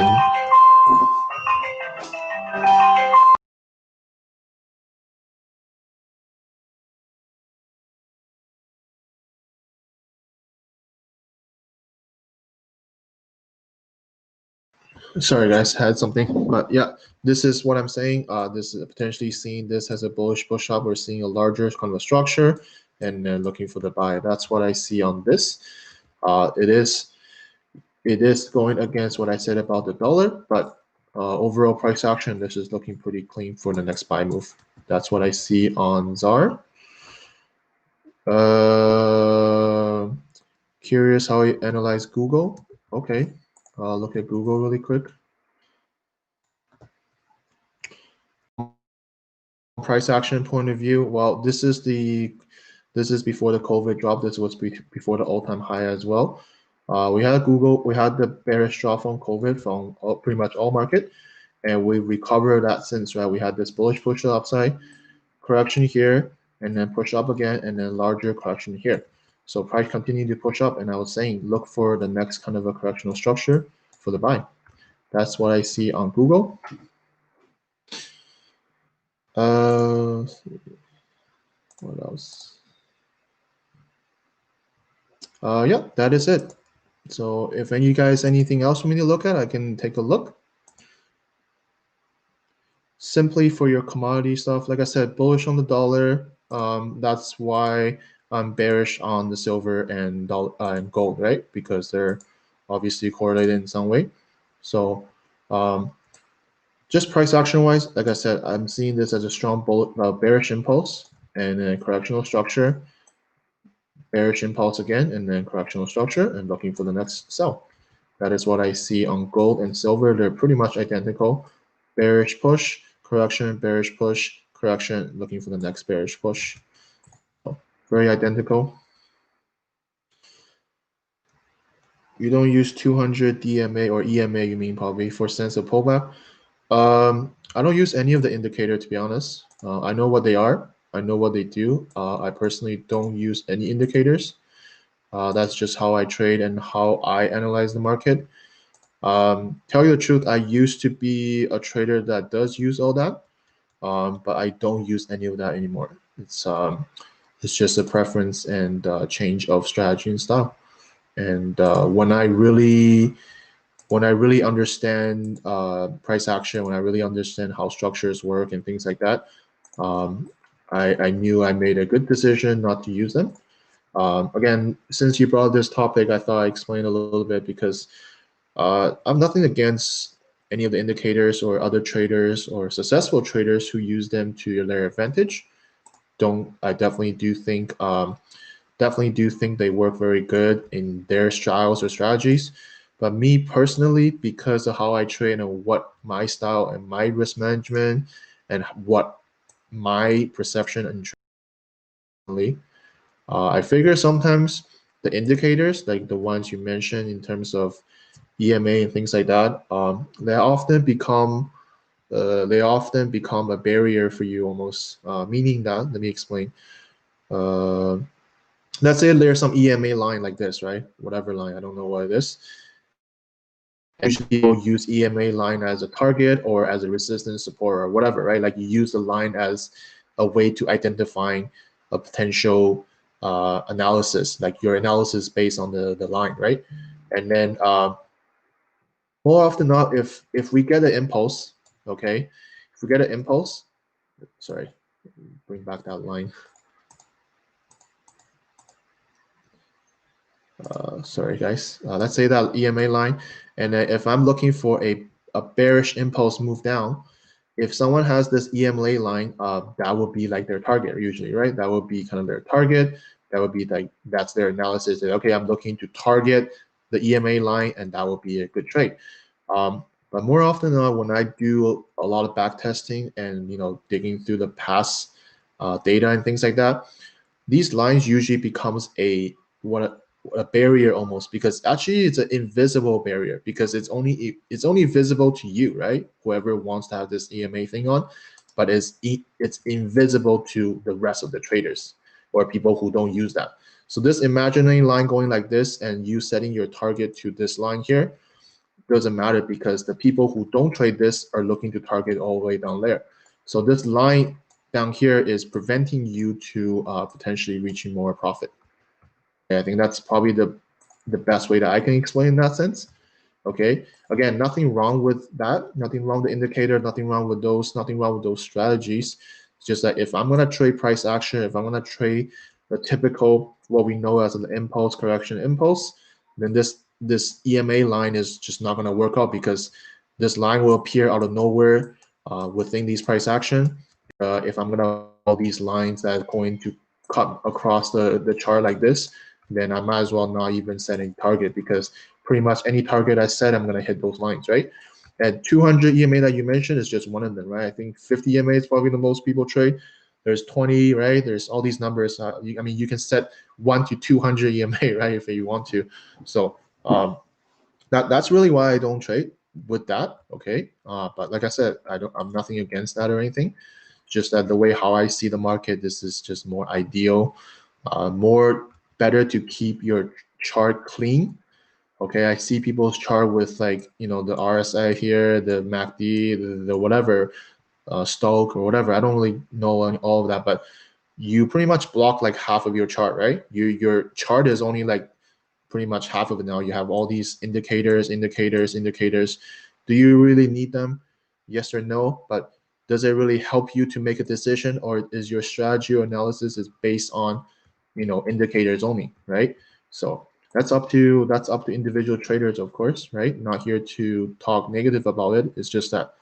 Speaker 1: sorry guys, had something, but yeah, this is what I'm saying. This is potentially seeing this as a bullish push up. We're seeing a larger kind of a structure, and then looking for the buy. That's what I see on this. It is going against what I said about the dollar, but overall price action, this is looking pretty clean for the next buy move. That's what I see on ZAR. Uh, Curious how you analyze Google. Okay, look at Google really quick. Price action point of view, well, this is before the COVID drop. This was before the all-time high as well. We had the bearish drop from COVID from pretty much all market, and we recovered that since, right? We had this bullish push to the upside, correction here, and then push up again, and then larger correction here. So price continued to push up, and I was saying look for the next kind of a correctional structure for the buy. That's what I see on Google. What else? Yeah, that is it. So if any guys anything else for me to look at, I can take a look. Simply for your commodity stuff, like I said, bullish on the dollar. That's why I'm bearish on the silver and gold, right? Because they're obviously correlated in some way. So just price action wise, like I said, I'm seeing this as a strong bearish impulse and a correctional structure. Bearish impulse again, and then correctional structure, and looking for the next sell. That is what I see on gold and silver. They're pretty much identical. Bearish push, correction, bearish push, correction, looking for the next bearish push. So, very identical. You don't use 200 DMA or EMA, you mean probably, for sense of pullback. I don't use any of the indicator, to be honest. I know what they are. I know what they do. I personally don't use any indicators. That's just how I trade and how I analyze the market. Tell you the truth, I used to be a trader that does use all that, but I don't use any of that anymore. It's just a preference and change of strategy and style. And when I really understand price action, when I really understand how structures work and things like that, um, I knew I made a good decision not to use them. Again, since you brought this topic, I thought I explained a little bit because I'm nothing against any of the indicators or other traders or successful traders who use them to their advantage. Don't I definitely do think they work very good in their styles or strategies. But me personally, because of how I trade and what my style and my risk management and what my perception and traditionally, I figure sometimes the indicators, like the ones you mentioned in terms of EMA and things like that, they often become a barrier for you almost. Meaning that, let me explain. Uh, let's say there's some EMA line like this, right? Whatever line, I don't know what it is. Usually people use EMA line as a target or as a resistance support or whatever, right? Like you use the line as a way to identifying a potential analysis, like your analysis based on the line, right? And then more often not, if we get an impulse, okay, if we get an impulse, sorry, bring back that line. Sorry guys, let's say that EMA line, and if I'm looking for a bearish impulse move down, if someone has this EMA line, that would be like their target usually, right? That would be kind of their target. That would be like, that's their analysis that, okay, I'm looking to target the EMA line and that would be a good trade. But more often than not, when I do a lot of back testing and digging through the past data and things like that, these lines usually becomes a barrier almost, because actually it's an invisible barrier because it's only visible to you, right? Whoever wants to have this EMA thing on, but it's invisible to the rest of the traders or people who don't use that. So this imaginary line going like this and you setting your target to this line here doesn't matter because the people who don't trade this are looking to target all the way down there. So this line down here is preventing you to potentially reaching more profit. And I think that's probably the best way that I can explain in that sense. Okay. Again, nothing wrong with that. Nothing wrong with the indicator. Nothing wrong with those. Nothing wrong with those strategies. It's just that if I'm gonna trade price action, if I'm gonna trade the typical what we know as an impulse correction impulse, then this EMA line is just not gonna work out because this line will appear out of nowhere within these price action. If I'm gonna all these lines that are going to cut across the chart like this, then I might as well not even set a target because pretty much any target I set, I'm going to hit those lines, right? And 200 EMA that you mentioned is just one of them, right? I think 50 EMA is probably the most people trade. There's 20, right? There's all these numbers. I mean, you can set 1 to 200 EMA, right, if you want to. So that's really why I don't trade with that, okay? But like I said, I'm nothing against that or anything. Just that the way how I see the market, this is just more ideal, more better to keep your chart clean. Okay, I see people's chart with like the RSI here, the MACD, the whatever, Stoke or whatever. I don't really know all of that, but you pretty much block like half of your chart, right? Your chart is only like pretty much half of it now. You have all these indicators, indicators, indicators. Do you really need them? Yes or no? But does it really help you to make a decision, or is your strategy or analysis is based on indicators only, right? So that's up to individual traders, of course, right? Not here to talk negative about it. It's just that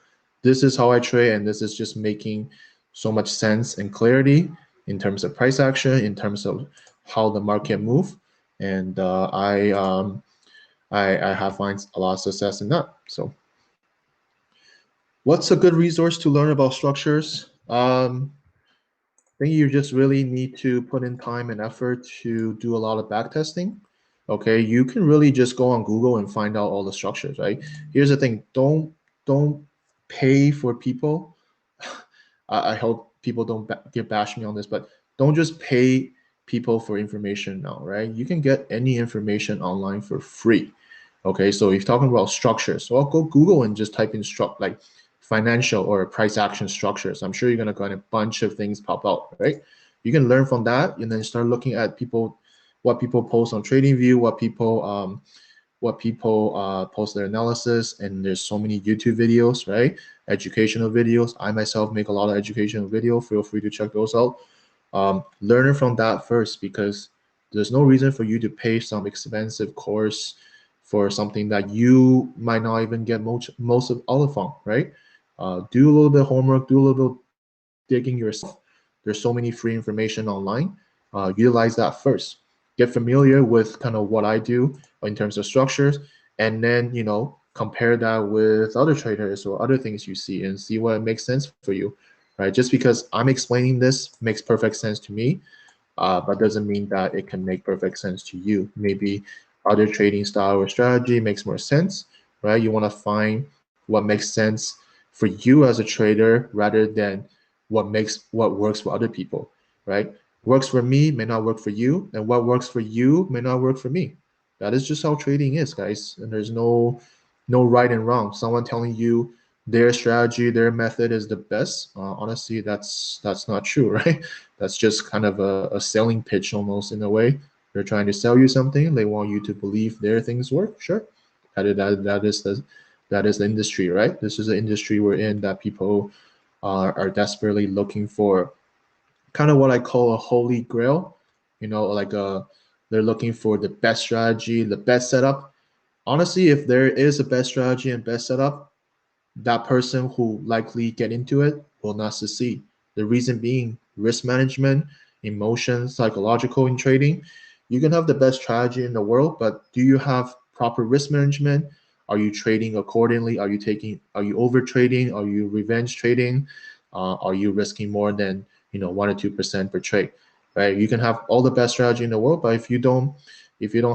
Speaker 1: this is how I trade, and this is just making so much sense and clarity in terms of price action, in terms of how the market move, and I have find a lot of success in that. So, what's a good resource to learn about structures? I think you just really need to put in time and effort to do a lot of back testing. Okay, you can really just go on Google and find out all the structures, right? Here's the thing: don't pay for people. I hope people don't get bash me on this, but don't just pay people for information now, right? You can get any information online for free. Okay, so if you're talking about structures, so I'll go Google and just type in like financial or price action structures. I'm sure you're gonna get a bunch of things pop out, right? You can learn from that and then start looking at what people post on TradingView, what people post their analysis, and there's so many YouTube videos, right? Educational videos. I myself make a lot of educational video. Feel free to check those out. Learn from that first, because there's no reason for you to pay some expensive course for something that you might not even get most of all from, right? Do a little bit of homework, do a little bit digging yourself. There's so many free information online. Utilize that first. Get familiar with kind of what I do in terms of structures, and then compare that with other traders or other things you see and see what makes sense for you, right? Just because I'm explaining this makes perfect sense to me, but doesn't mean that it can make perfect sense to you. Maybe other trading style or strategy makes more sense, right? You want to find what makes sense for you as a trader rather than what works for other people, right? Works for me may not work for you, and what works for you may not work for me. That is just how trading is, guys. And there's no right and wrong. Someone telling you their strategy, their method is the best. Honestly, that's not true, right? That's just kind of a selling pitch almost in a way. They're trying to sell you something. They want you to believe their things work. Sure, that is the industry, right? This is the industry we're in, that people are desperately looking for kind of what I call a holy grail. Like they're looking for the best strategy, the best setup. Honestly, if there is a best strategy and best setup, that person who likely get into it will not succeed. The reason being risk management, emotion, psychological in trading. You can have the best strategy in the world, but do you have proper risk management? Are you trading accordingly? Are you over trading? Are you revenge trading? Are you risking more than 1 or 2% per trade? Right? You can have all the best strategy in the world, but if you don't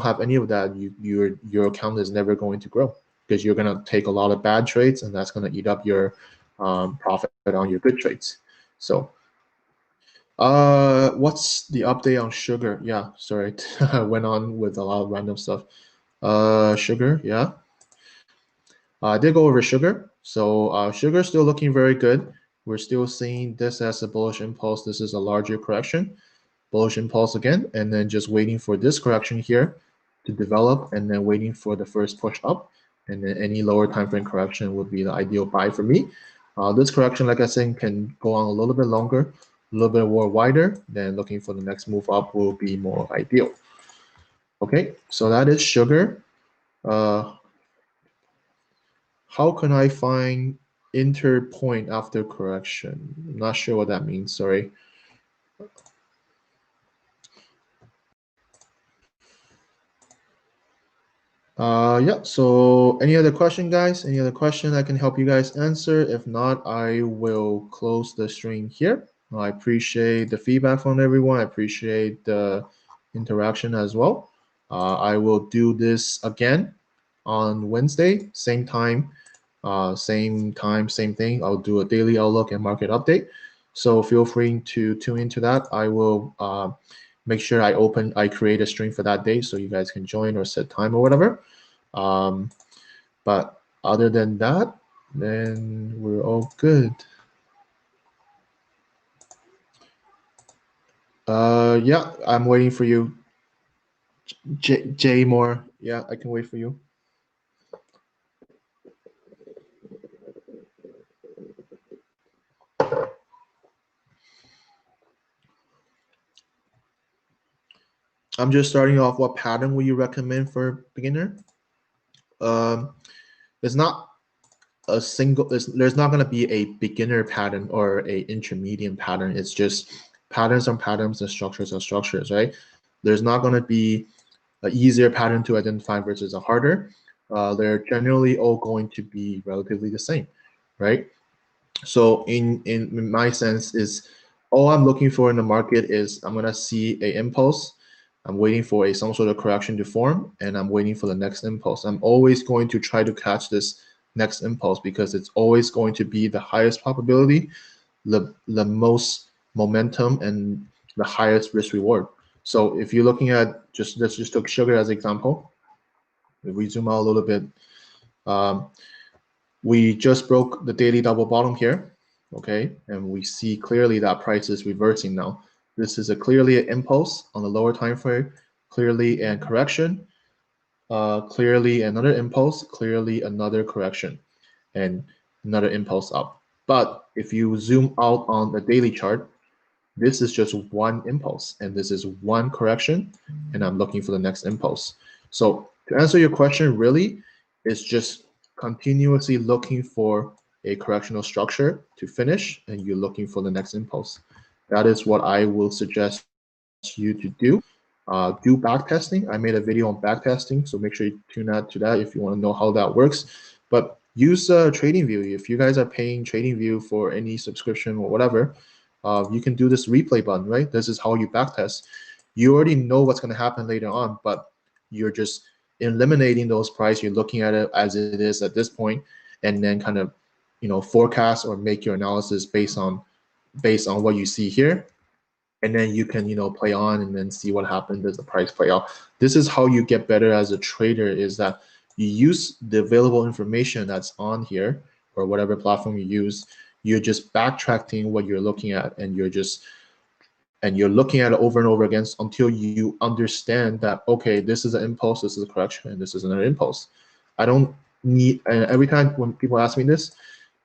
Speaker 1: have any of that, your account is never going to grow, because you're going to take a lot of bad trades, and that's going to eat up your profit on your good trades. So what's the update on sugar? Yeah, sorry. I went on with a lot of random stuff. Sugar, yeah. I did go over sugar. So sugar is still looking very good. We're still seeing this as a bullish impulse. This is a larger correction, bullish impulse again, and then just waiting for this correction here to develop, and then waiting for the first push up, and then any lower time frame correction would be the ideal buy for me. This correction, like I said, can go on a little bit longer, a little bit more wider. Then looking for the next move up will be more ideal. Okay, so that is sugar. Uh, how can I find enter point after correction? I'm not sure what that means. Sorry. Yeah, so any other question, guys? Any other question I can help you guys answer? If not, I will close the stream here. I appreciate the feedback from everyone. I appreciate the interaction as well. I will do this again on Wednesday, same time, same thing. I'll do a daily outlook and market update. So feel free to tune into that. I will make sure I create a stream for that day so you guys can join or set time or whatever. But other than that, then we're all good. Yeah, I'm waiting for you, Jay Moore. Yeah, I can wait for you. I'm just starting off. What pattern would you recommend for beginner? Um, it's not there's not going to be a beginner pattern or a intermediate pattern. It's just patterns on patterns and structures on structures, right? There's not going to be an easier pattern to identify versus a harder. They're generally all going to be relatively the same, right? So in my sense is all I'm looking for in the market is I'm gonna see a impulse. I'm waiting for some sort of correction to form, and I'm waiting for the next impulse. I'm always going to try to catch this next impulse because it's always going to be the highest probability, the most momentum, and the highest risk reward. So if you're looking at let's just take sugar as an example. If we zoom out a little bit, we just broke the daily double bottom here, okay, and we see clearly that price is reversing now. This is clearly an impulse on the lower time frame, clearly a correction, clearly another impulse, clearly another correction, and another impulse up. But if you zoom out on the daily chart, this is just one impulse, and this is one correction, and I'm looking for the next impulse. So to answer your question, really, it's just continuously looking for a correctional structure to finish, and you're looking for the next impulse. That is what I will suggest you to do. Do back testing. I made a video on back testing, so make sure you tune out to that if you want to know how that works. But use TradingView. If you guys are paying TradingView for any subscription or whatever, you can do this replay button, right? This is how you backtest. You already know what's going to happen later on, but you're just eliminating those prices. You're looking at it as it is at this point, and then kind of, forecast or make your analysis based on what you see here, and then you can play on and then see what happens. Does the price play out? This is how you get better as a trader, is that you use the available information that's on here or whatever platform you use. You're just backtracking what you're looking at, and you're looking at it over and over again until you understand that, okay, this is an impulse, this is a correction, and this is another impulse. I don't need, and every time when people ask me this,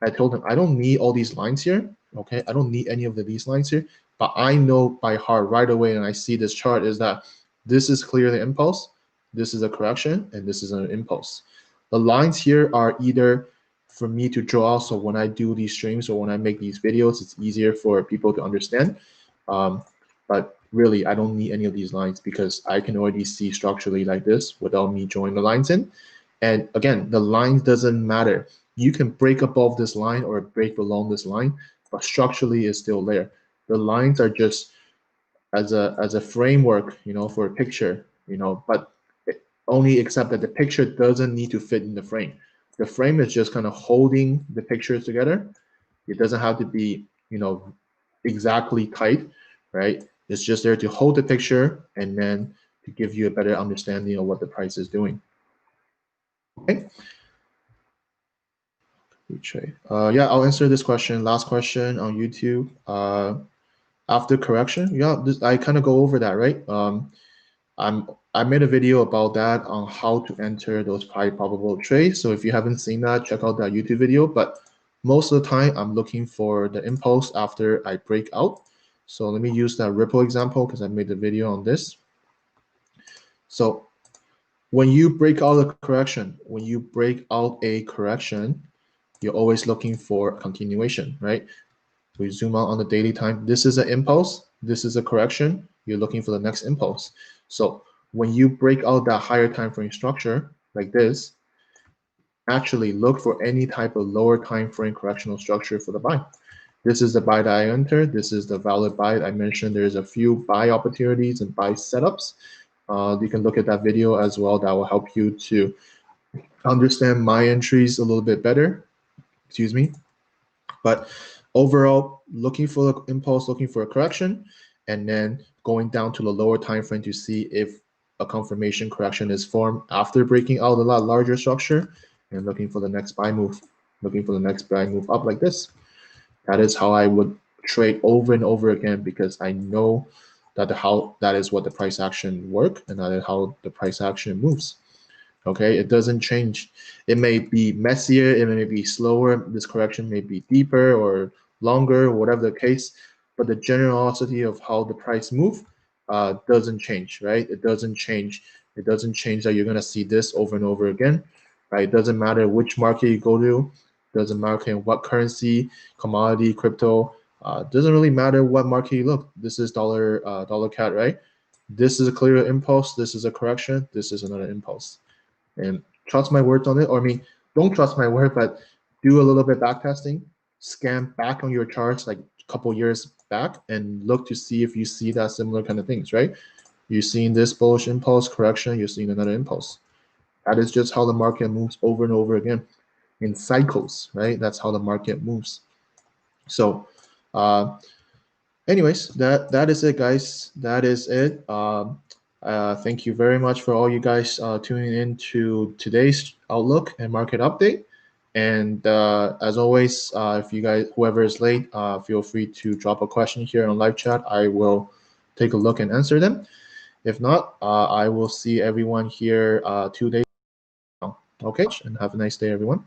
Speaker 1: I told them I don't need all these lines here. Okay, I don't need any of these lines here, but I know by heart right away, and I see this chart, is that this is clearly impulse, this is a correction, and this is an impulse. The lines here are either for me to draw out, so when I do these streams or when I make these videos, it's easier for people to understand. But really, I don't need any of these lines because I can already see structurally like this without me drawing the lines in. And again, the line doesn't matter. You can break above this line or break below this line, but structurally it's still there. The lines are just as a framework, for a picture, but only except that the picture doesn't need to fit in the frame. The frame is just kind of holding the pictures together. It doesn't have to be, exactly tight, right? It's just there to hold the picture and then to give you a better understanding of what the price is doing. Okay. Yeah, I'll answer this question. Last question on YouTube. After correction, yeah, I kind of go over that, right? I made a video about that on how to enter those high probable trades. So if you haven't seen that, check out that YouTube video. But most of the time, I'm looking for the impulse after I break out. So let me use that Ripple example because I made the video on this. So when you break out a correction, you're always looking for continuation, right? We zoom out on the daily time. This is an impulse. This is a correction. You're looking for the next impulse. So when you break out that higher time frame structure like this, actually look for any type of lower time frame correctional structure for the buy. This is the buy that I entered. This is the valid buy. I mentioned there's a few buy opportunities and buy setups. You can look at that video as well. That will help you to understand my entries a little bit better. Excuse me. But overall, looking for the impulse, looking for a correction, and then going down to the lower time frame to see if a confirmation correction is formed after breaking out a lot larger structure, and looking for the next buy move, up like this. That is how I would trade over and over again, because I know that that is what the price action work, and that is how the price action moves. Okay, it doesn't change. It may be messier, it may be slower, this correction may be deeper or longer, whatever the case, but the generosity of how the price move doesn't change, right? It doesn't change. It doesn't change that you're gonna see this over and over again, right? It doesn't matter which market you go to, doesn't matter what currency, commodity, crypto, doesn't really matter what market you look. This is dollar CAD, right? This is a clear impulse, this is a correction, this is another impulse. And trust my words on it, or I mean, don't trust my word, but do a little bit back testing, scan back on your charts like a couple years back, and look to see if you see that similar kind of things, right? You're seeing this bullish impulse correction, you're seeing another impulse. That is just how the market moves over and over again in cycles, right? That's how the market moves. So anyways, that is it, guys. That is it. Thank you very much for all you guys tuning in to today's outlook and market update. And as always, if you guys, whoever is late, feel free to drop a question here on live chat. I will take a look and answer them. If not, I will see everyone here 2 days from now. Okay, and have a nice day, everyone.